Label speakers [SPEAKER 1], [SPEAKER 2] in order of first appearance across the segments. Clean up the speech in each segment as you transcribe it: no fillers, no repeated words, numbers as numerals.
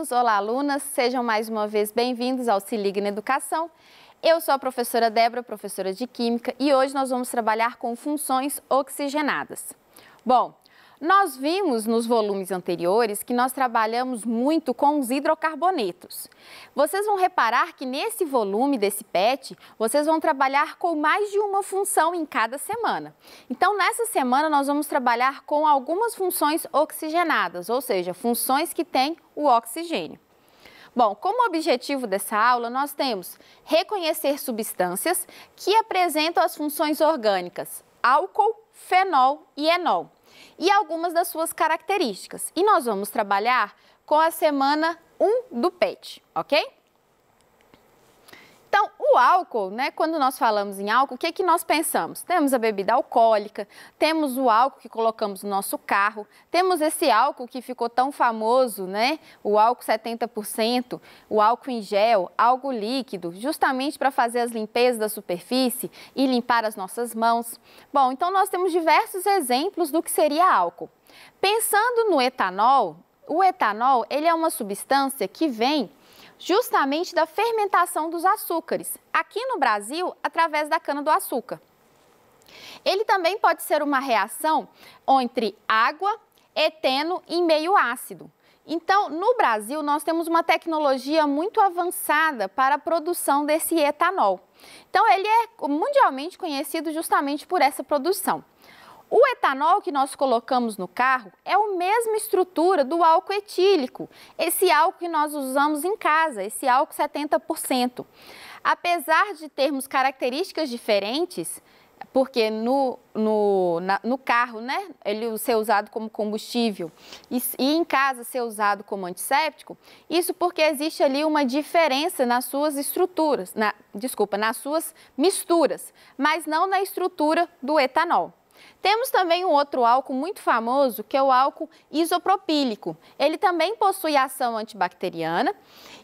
[SPEAKER 1] alunos, olá alunas, sejam mais uma vez bem-vindos ao Se Liga na Educação. Eu sou a professora Débora, professora de Química, e hoje nós vamos trabalhar com funções oxigenadas. Bom, nós vimos nos volumes anteriores que nós trabalhamos muito com os hidrocarbonetos. Vocês vão reparar que nesse volume desse PET, vocês vão trabalhar com mais de uma função em cada semana. Então, nessa semana, nós vamos trabalhar com algumas funções oxigenadas, ou seja, funções que têm o oxigênio. Bom, como objetivo dessa aula, nós temos reconhecer substâncias que apresentam as funções orgânicas álcool, fenol e enol e algumas das suas características. E nós vamos trabalhar com a semana 1 do PET, ok? Então, o álcool, né, quando nós falamos em álcool, o que nós pensamos? Temos a bebida alcoólica, temos o álcool que colocamos no nosso carro, temos esse álcool que ficou tão famoso, né, o álcool 70%, o álcool em gel, álcool líquido, justamente para fazer as limpezas da superfície e limpar as nossas mãos. Bom, então nós temos diversos exemplos do que seria álcool. Pensando no etanol, o etanol, ele é uma substância que vem justamente da fermentação dos açúcares, aqui no Brasil, através da cana-do-açúcar. Ele também pode ser uma reação entre água, eteno e meio ácido. Então, no Brasil, nós temos uma tecnologia muito avançada para a produção desse etanol. Então, ele é mundialmente conhecido justamente por essa produção. O etanol que nós colocamos no carro é a mesma estrutura do álcool etílico, esse álcool que nós usamos em casa, esse álcool 70%. Apesar de termos características diferentes, porque no carro, né, ele ser usado como combustível e em casa ser usado como antisséptico, isso porque existe ali uma diferença nas suas estruturas, nas suas misturas, mas não na estrutura do etanol. Temos também um outro álcool muito famoso, que é o álcool isopropílico. Ele também possui ação antibacteriana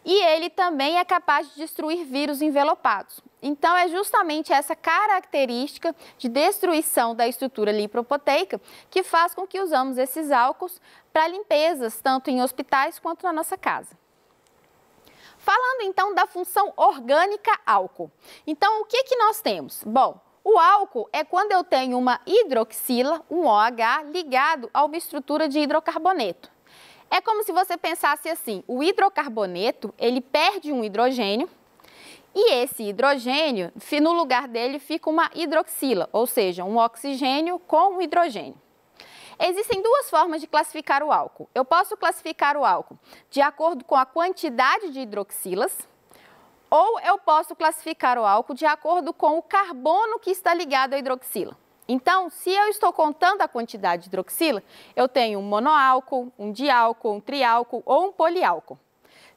[SPEAKER 1] e ele também é capaz de destruir vírus envelopados. Então, é justamente essa característica de destruição da estrutura lipoproteica que faz com que usamos esses álcools para limpezas, tanto em hospitais quanto na nossa casa. Falando então da função orgânica álcool. Então, o que nós temos? Bom, o álcool é quando eu tenho uma hidroxila, um OH, ligado a uma estrutura de hidrocarboneto. É como se você pensasse assim, o hidrocarboneto, ele perde um hidrogênio e esse hidrogênio, no lugar dele, fica uma hidroxila, ou seja, um oxigênio com um hidrogênio. Existem duas formas de classificar o álcool. Eu posso classificar o álcool de acordo com a quantidade de hidroxilas, ou eu posso classificar o álcool de acordo com o carbono que está ligado à hidroxila. Então, se eu estou contando a quantidade de hidroxila, eu tenho um monoálcool, um diálcool, um triálcool ou um poliálcool.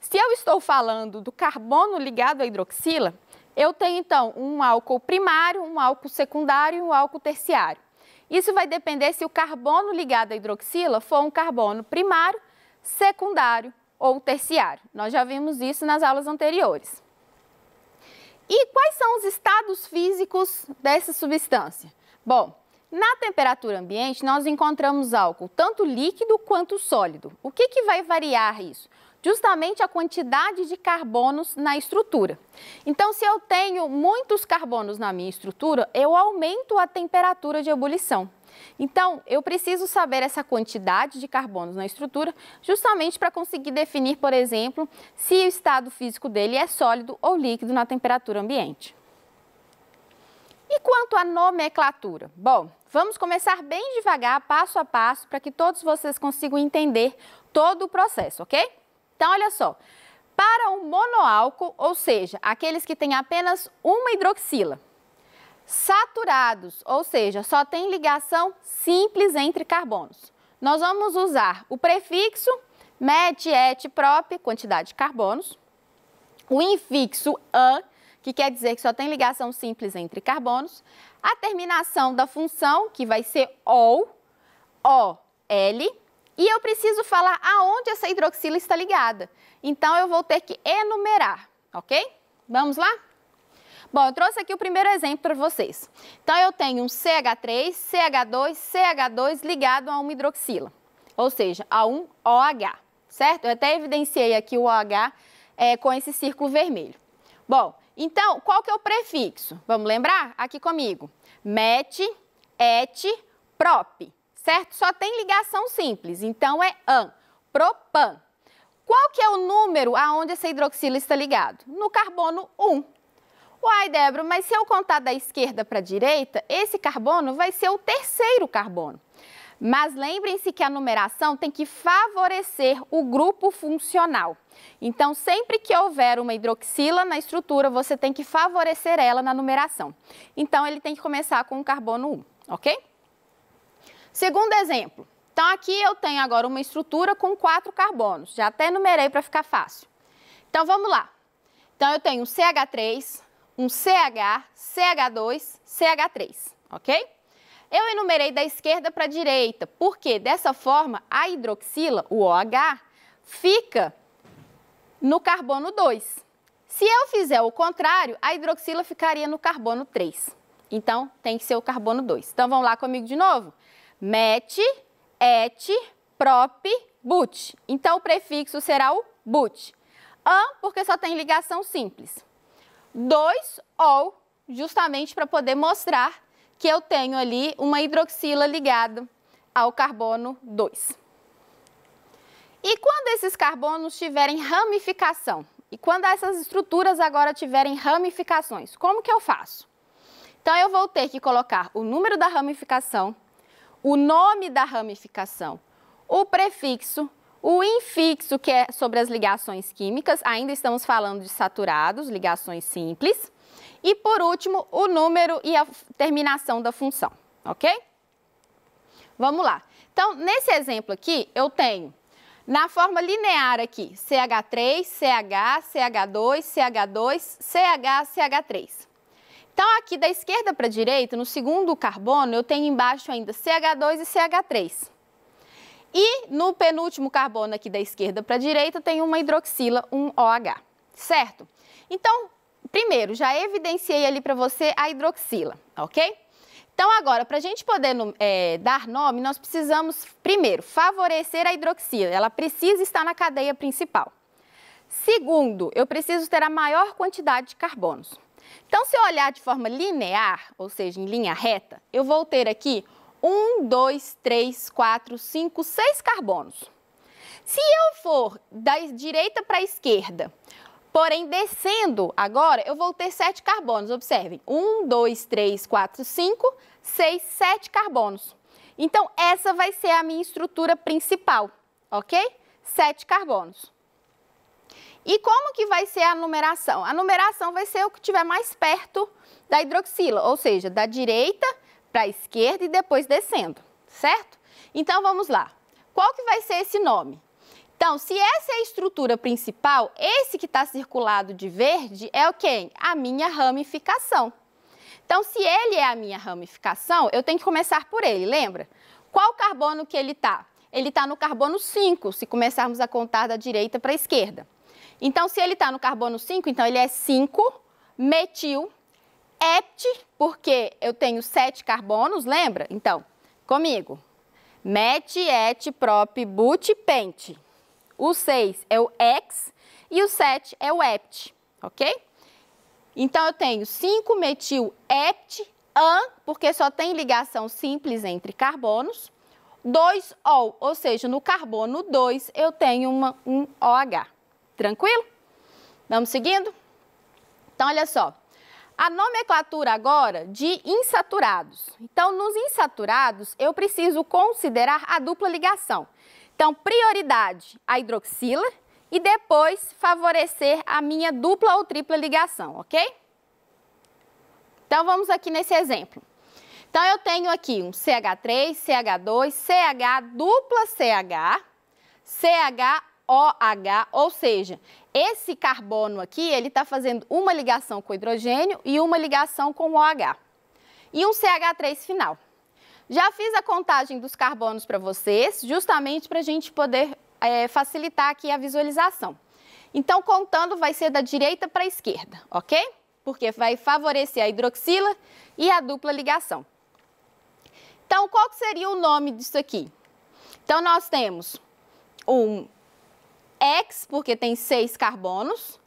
[SPEAKER 1] Se eu estou falando do carbono ligado à hidroxila, eu tenho então um álcool primário, um álcool secundário e um álcool terciário. Isso vai depender se o carbono ligado à hidroxila for um carbono primário, secundário ou terciário. Nós já vimos isso nas aulas anteriores. E quais são os estados físicos dessa substância? Bom, na temperatura ambiente nós encontramos álcool tanto líquido quanto sólido. O que vai variar isso? Justamente a quantidade de carbonos na estrutura. Então, se eu tenho muitos carbonos na minha estrutura, eu aumento a temperatura de ebulição. Então, eu preciso saber essa quantidade de carbonos na estrutura justamente para conseguir definir, por exemplo, se o estado físico dele é sólido ou líquido na temperatura ambiente. E quanto à nomenclatura? Bom, vamos começar bem devagar, passo a passo, para que todos vocês consigam entender todo o processo, ok? Então, olha só, para um monoálcool, ou seja, aqueles que têm apenas uma hidroxila, saturados, ou seja, só tem ligação simples entre carbonos, nós vamos usar o prefixo met, et, prop, quantidade de carbonos, o infixo an, que quer dizer que só tem ligação simples entre carbonos, a terminação da função, que vai ser ol, ol, e eu preciso falar aonde essa hidroxila está ligada. Então, eu vou ter que enumerar, ok? Vamos lá? Bom, eu trouxe aqui o primeiro exemplo para vocês. Então, eu tenho um CH3, CH2, CH2 ligado a uma hidroxila, ou seja, a um OH, certo? Eu até evidenciei aqui o OH com esse círculo vermelho. Bom, então, qual que é o prefixo? Vamos lembrar? Aqui comigo. Met, et, prop, certo? Só tem ligação simples, então é an, propan. Qual que é o número aonde essa hidroxila está ligado? No carbono 1. Uai, Débora, mas se eu contar da esquerda para a direita, esse carbono vai ser o terceiro carbono. Mas lembrem-se que a numeração tem que favorecer o grupo funcional. Então, sempre que houver uma hidroxila na estrutura, você tem que favorecer ela na numeração. Então, ele tem que começar com o carbono 1, ok? Segundo exemplo. Então, aqui eu tenho agora uma estrutura com 4 carbonos. Já até numerei para ficar fácil. Então, vamos lá. Então, eu tenho um CH3, um CH, CH2, CH3, ok? Eu enumerei da esquerda para a direita, porque dessa forma a hidroxila, o OH, fica no carbono 2. Se eu fizer o contrário, a hidroxila ficaria no carbono 3. Então, tem que ser o carbono 2. Então, vamos lá comigo de novo. Met, et, prop, but. Então, o prefixo será o but. An, porque só tem ligação simples. 2, ou, justamente para poder mostrar que eu tenho ali uma hidroxila ligada ao carbono 2. E quando esses carbonos tiverem ramificação? E quando essas estruturas agora tiverem ramificações, como que eu faço? Então, eu vou ter que colocar o número da ramificação, o nome da ramificação, o prefixo, o infixo, que é sobre as ligações químicas, ainda estamos falando de saturados, ligações simples, e por último, o número e a terminação da função, ok? Vamos lá. Então, nesse exemplo aqui, eu tenho, na forma linear aqui, CH3, CH, CH2, CH2, CH, CH3. Então, aqui da esquerda para a direita, no segundo carbono, eu tenho embaixo ainda CH2 e CH3. E no penúltimo carbono aqui da esquerda para a direita, eu tenho uma hidroxila, um OH, certo? Então, primeiro, já evidenciei ali para você a hidroxila, ok? Então, agora, para a gente poder dar nome, nós precisamos, primeiro, favorecer a hidroxila. Ela precisa estar na cadeia principal. Segundo, eu preciso ter a maior quantidade de carbonos. Então, se eu olhar de forma linear, ou seja, em linha reta, eu vou ter aqui 1, 2, 3, 4, 5, 6 carbonos. Se eu for da direita para a esquerda, porém descendo agora, eu vou ter 7 carbonos. Observem, 1, 2, 3, 4, 5, 6, 7 carbonos. Então, essa vai ser a minha estrutura principal, ok? 7 carbonos. E como que vai ser a numeração? A numeração vai ser o que estiver mais perto da hidroxila, ou seja, da direita para a esquerda e depois descendo, certo? Então, vamos lá. Qual que vai ser esse nome? Então, se essa é a estrutura principal, esse que está circulado de verde é o quê? A minha ramificação. Então, se ele é a minha ramificação, eu tenho que começar por ele, lembra? Qual carbono que ele está? Ele está no carbono 5, se começarmos a contar da direita para a esquerda. Então, se ele está no carbono 5, então ele é 5 metil hept, porque eu tenho 7 carbonos, lembra? Então, comigo. Met, et, prop, but, pent. O 6 é o hex e o 7 é o hept, ok? Então, eu tenho 5 metil hept, an, porque só tem ligação simples entre carbonos. 2 ol, ou seja, no carbono 2 eu tenho um OH. Tranquilo? Vamos seguindo? Então, olha só. A nomenclatura agora de insaturados. Então, nos insaturados, eu preciso considerar a dupla ligação. Então, prioridade a hidroxila e depois favorecer a minha dupla ou tripla ligação, ok? Então, vamos aqui nesse exemplo. Então, eu tenho aqui um CH3, CH2, CH dupla CH, CHOH, ou seja, esse carbono aqui, ele está fazendo uma ligação com o hidrogênio e uma ligação com o OH. E um CH3 final. Já fiz a contagem dos carbonos para vocês, justamente para a gente poder facilitar aqui a visualização. Então, contando vai ser da direita para a esquerda, ok? Porque vai favorecer a hidroxila e a dupla ligação. Então, qual que seria o nome disso aqui? Então, nós temos um X, porque tem 6 carbonos.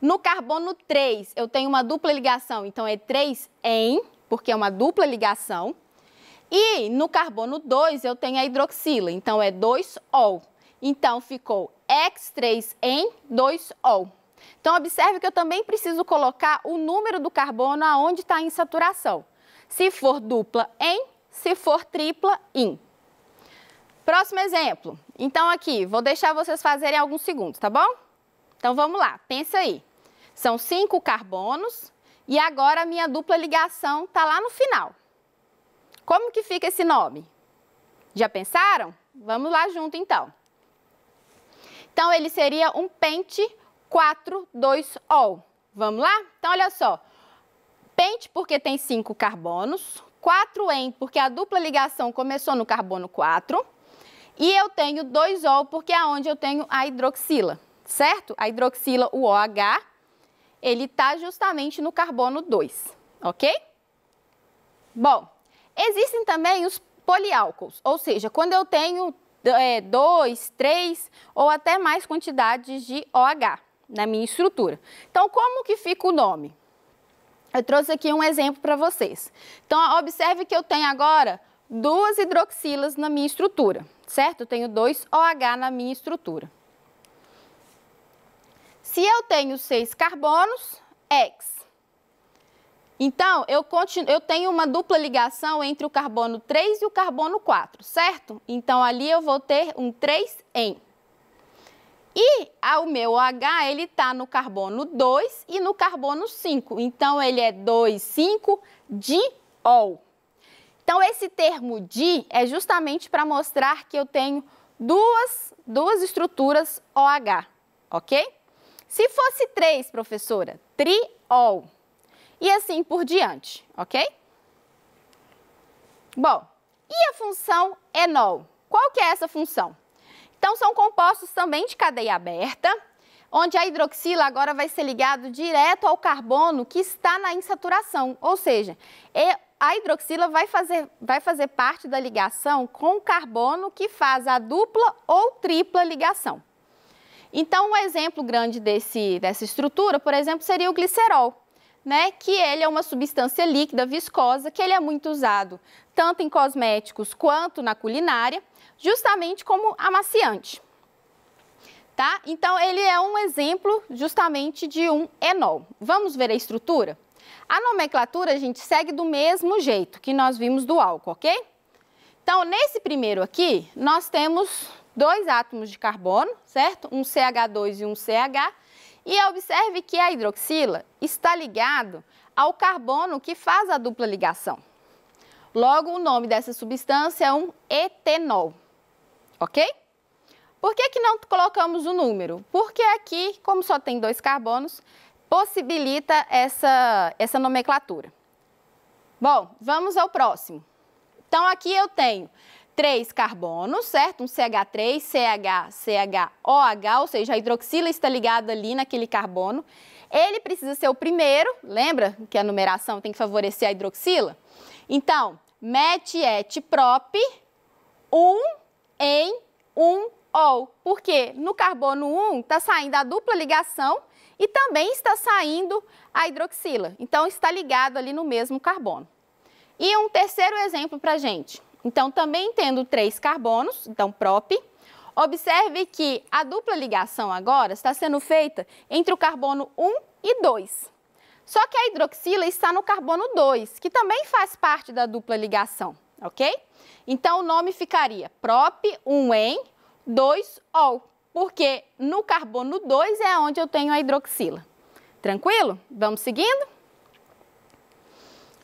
[SPEAKER 1] No carbono 3, eu tenho uma dupla ligação, então é 3-en, porque é uma dupla ligação. E no carbono 2, eu tenho a hidroxila, então é 2-ol. Então, ficou X3-en, 2-ol. Então, observe que eu também preciso colocar o número do carbono aonde está em saturação. Se for dupla em, se for tripla in. Próximo exemplo. Então, aqui, vou deixar vocês fazerem alguns segundos, tá bom? Então, vamos lá, pensa aí. São 5 carbonos e agora a minha dupla ligação está lá no final. Como que fica esse nome? Já pensaram? Vamos lá junto, então. Então, ele seria um pente 4,2-ol. Vamos lá? Então, olha só. Pente porque tem 5 carbonos, 4-en porque a dupla ligação começou no carbono 4 e eu tenho 2-ol porque é onde eu tenho a hidroxila, certo? A hidroxila, o OH, ele está justamente no carbono 2, ok? Bom, existem também os poliálcools, ou seja, quando eu tenho 2, 3 ou até mais quantidades de OH na minha estrutura. Então, como que fica o nome? Eu trouxe aqui um exemplo para vocês. Então, observe que eu tenho agora 2 hidroxilas na minha estrutura, certo? Eu tenho 2 OH na minha estrutura. Se eu tenho 6 carbonos, X. Então, eu tenho uma dupla ligação entre o carbono 3 e o carbono 4, certo? Então, ali eu vou ter um 3-en. E o meu OH, ele está no carbono 2 e no carbono 5. Então, ele é 2,5-diol. Então, esse termo di é justamente para mostrar que eu tenho duas estruturas OH, ok? Se fosse 3, professora, triol. E assim por diante, ok? Bom, e a função enol? Qual que é essa função? Então, são compostos também de cadeia aberta, onde a hidroxila agora vai ser ligado direto ao carbono que está na insaturação, ou seja, a hidroxila vai fazer parte da ligação com o carbono que faz a dupla ou tripla ligação. Então, um exemplo grande dessa estrutura, por exemplo, seria o glicerol, né? Que ele é uma substância líquida, viscosa, que ele é muito usado tanto em cosméticos quanto na culinária, justamente como amaciante. Tá? Então, ele é um exemplo justamente de um enol. Vamos ver a estrutura? A nomenclatura, a gente segue do mesmo jeito que nós vimos do álcool, ok? Então, nesse primeiro aqui, nós temos 2 átomos de carbono, certo? Um CH2 e um CH. E observe que a hidroxila está ligado ao carbono que faz a dupla ligação. Logo, o nome dessa substância é um etenol, ok? Por que não colocamos o número? Porque aqui, como só tem 2 carbonos, possibilita essa nomenclatura. Bom, vamos ao próximo. Então, aqui eu tenho 3 carbonos, certo? Um CH3, CH, CHOH, ou seja, a hidroxila está ligada ali naquele carbono. Ele precisa ser o primeiro, lembra que a numeração tem que favorecer a hidroxila? Então, met-et-prop, 1-en-1-ol. Porque no carbono 1 está saindo a dupla ligação e também está saindo a hidroxila. Então, está ligado ali no mesmo carbono. E um terceiro exemplo para a gente. Então, também tendo 3 carbonos, então prop, observe que a dupla ligação agora está sendo feita entre o carbono 1 e 2. Só que a hidroxila está no carbono 2, que também faz parte da dupla ligação, ok? Então, o nome ficaria prop 1-en 2-ol, porque no carbono 2 é onde eu tenho a hidroxila. Tranquilo? Vamos seguindo?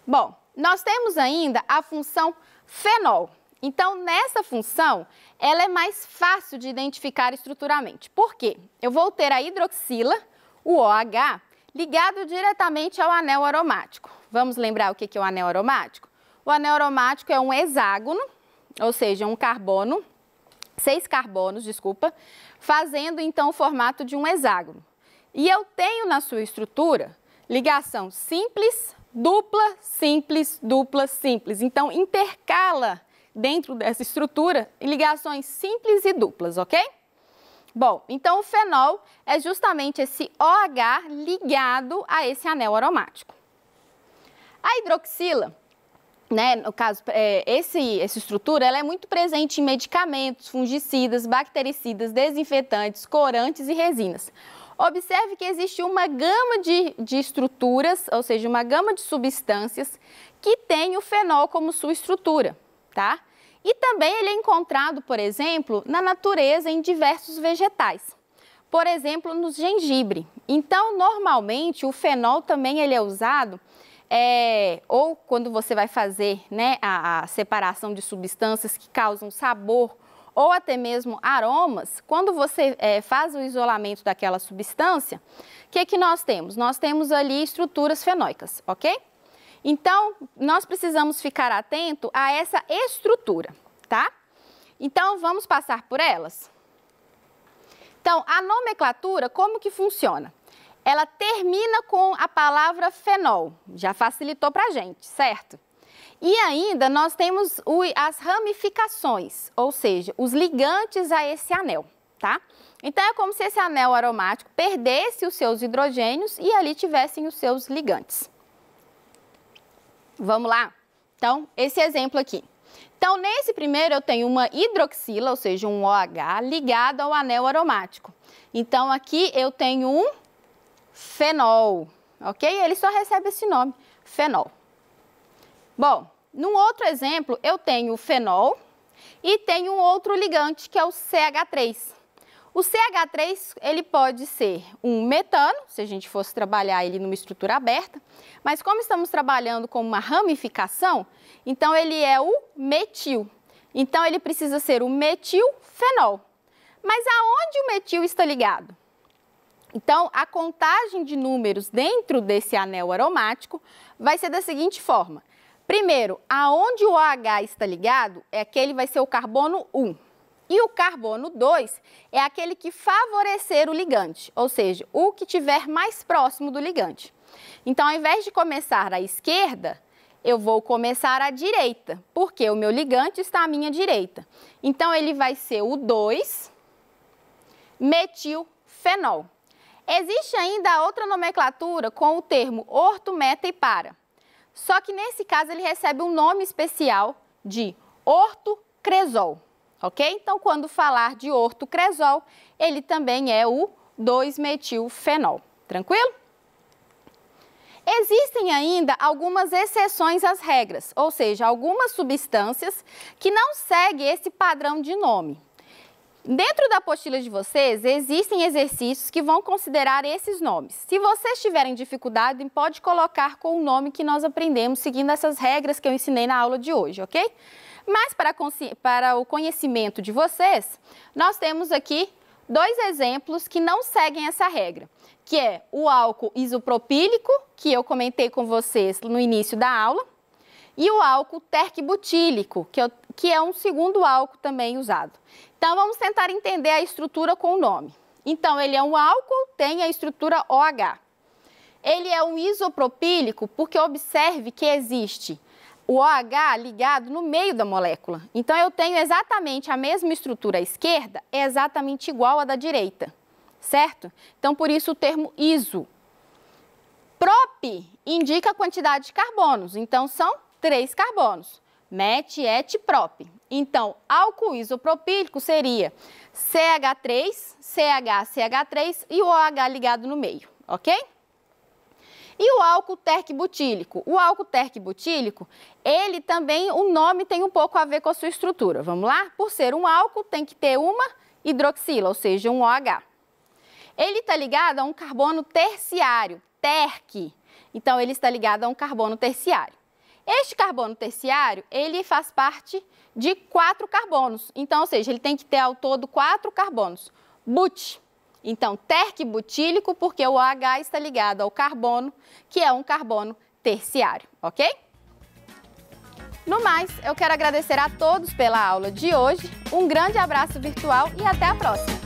[SPEAKER 1] Bom, nós temos ainda a função fenol. Então, nessa função, ela é mais fácil de identificar estruturalmente. Por quê? Eu vou ter a hidroxila, o OH, ligado diretamente ao anel aromático. Vamos lembrar o que é o anel aromático? O anel aromático é um hexágono, ou seja, um carbono, 6 carbonos, desculpa, fazendo então o formato de um hexágono. E eu tenho na sua estrutura ligação simples, dupla, simples, dupla, simples. Então, intercala dentro dessa estrutura ligações simples e duplas, ok? Bom, então o fenol é justamente esse OH ligado a esse anel aromático. A hidroxila, né, no caso, essa estrutura, ela é muito presente em medicamentos, fungicidas, bactericidas, desinfetantes, corantes e resinas. Observe que existe uma gama de estruturas, ou seja, uma gama de substâncias que tem o fenol como sua estrutura, tá? E também ele é encontrado, por exemplo, na natureza em diversos vegetais. Por exemplo, no gengibre. Então, normalmente, o fenol também ele é usado, ou quando você vai fazer, né, a separação de substâncias que causam sabor ou até mesmo aromas, quando você faz o isolamento daquela substância, o que nós temos? Nós temos ali estruturas fenóicas, ok? Então, nós precisamos ficar atento a essa estrutura, tá? Então, vamos passar por elas? Então, a nomenclatura, como que funciona? Ela termina com a palavra fenol, já facilitou para a gente, certo? E ainda nós temos as ramificações, ou seja, os ligantes a esse anel, tá? Então, é como se esse anel aromático perdesse os seus hidrogênios e ali tivessem os seus ligantes. Vamos lá? Então, esse exemplo aqui. Então, nesse primeiro eu tenho uma hidroxila, ou seja, um OH, ligado ao anel aromático. Então, aqui eu tenho um fenol, ok? Ele só recebe esse nome, fenol. Bom, num outro exemplo, eu tenho o fenol e tenho um outro ligante, que é o CH3. O CH3, ele pode ser um metano, se a gente fosse trabalhar ele numa estrutura aberta, mas como estamos trabalhando com uma ramificação, então ele é o metil. Então, ele precisa ser o metilfenol. Mas aonde o metil está ligado? Então, a contagem de números dentro desse anel aromático vai ser da seguinte forma. Primeiro, aonde o OH está ligado, aquele vai ser o carbono 1. E o carbono 2 é aquele que favorecer o ligante, ou seja, o que estiver mais próximo do ligante. Então, ao invés de começar à esquerda, eu vou começar à direita, porque o meu ligante está à minha direita. Então, ele vai ser o 2-metilfenol. Existe ainda outra nomenclatura com o termo orto, meta e para. Só que nesse caso ele recebe um nome especial de ortocresol, ok? Então, quando falar de ortocresol, ele também é o 2-metilfenol. Tranquilo? Existem ainda algumas exceções às regras, ou seja, algumas substâncias que não seguem esse padrão de nome. Dentro da apostila de vocês, existem exercícios que vão considerar esses nomes. Se vocês tiverem dificuldade, pode colocar com o nome que nós aprendemos, seguindo essas regras que eu ensinei na aula de hoje, ok? Mas para o conhecimento de vocês, nós temos aqui dois exemplos que não seguem essa regra, que é o álcool isopropílico, que eu comentei com vocês no início da aula, e o álcool terquibutílico, que é um segundo álcool também usado. Então, vamos tentar entender a estrutura com o nome. Então, ele é um álcool, tem a estrutura OH. Ele é um isopropílico porque observe que existe o OH ligado no meio da molécula. Então, eu tenho exatamente a mesma estrutura à esquerda, é exatamente igual à da direita, certo? Então, por isso o termo iso. Prop indica a quantidade de carbonos, então são 3 carbonos. Met, et, prop. Então, álcool isopropílico seria CH3, CH, CH3 e o OH ligado no meio, ok? E o álcool terquibutílico? O álcool terquibutílico, ele também, o nome tem um pouco a ver com a sua estrutura. Vamos lá? Por ser um álcool, tem que ter uma hidroxila, ou seja, um OH. Ele está ligado a um carbono terciário, terqui. Então, ele está ligado a um carbono terciário. Este carbono terciário, ele faz parte de 4 carbonos. Então, ou seja, ele tem que ter ao todo 4 carbonos. But. Então, terquibutílico, porque o OH está ligado ao carbono, que é um carbono terciário, ok? No mais, eu quero agradecer a todos pela aula de hoje. Um grande abraço virtual e até a próxima!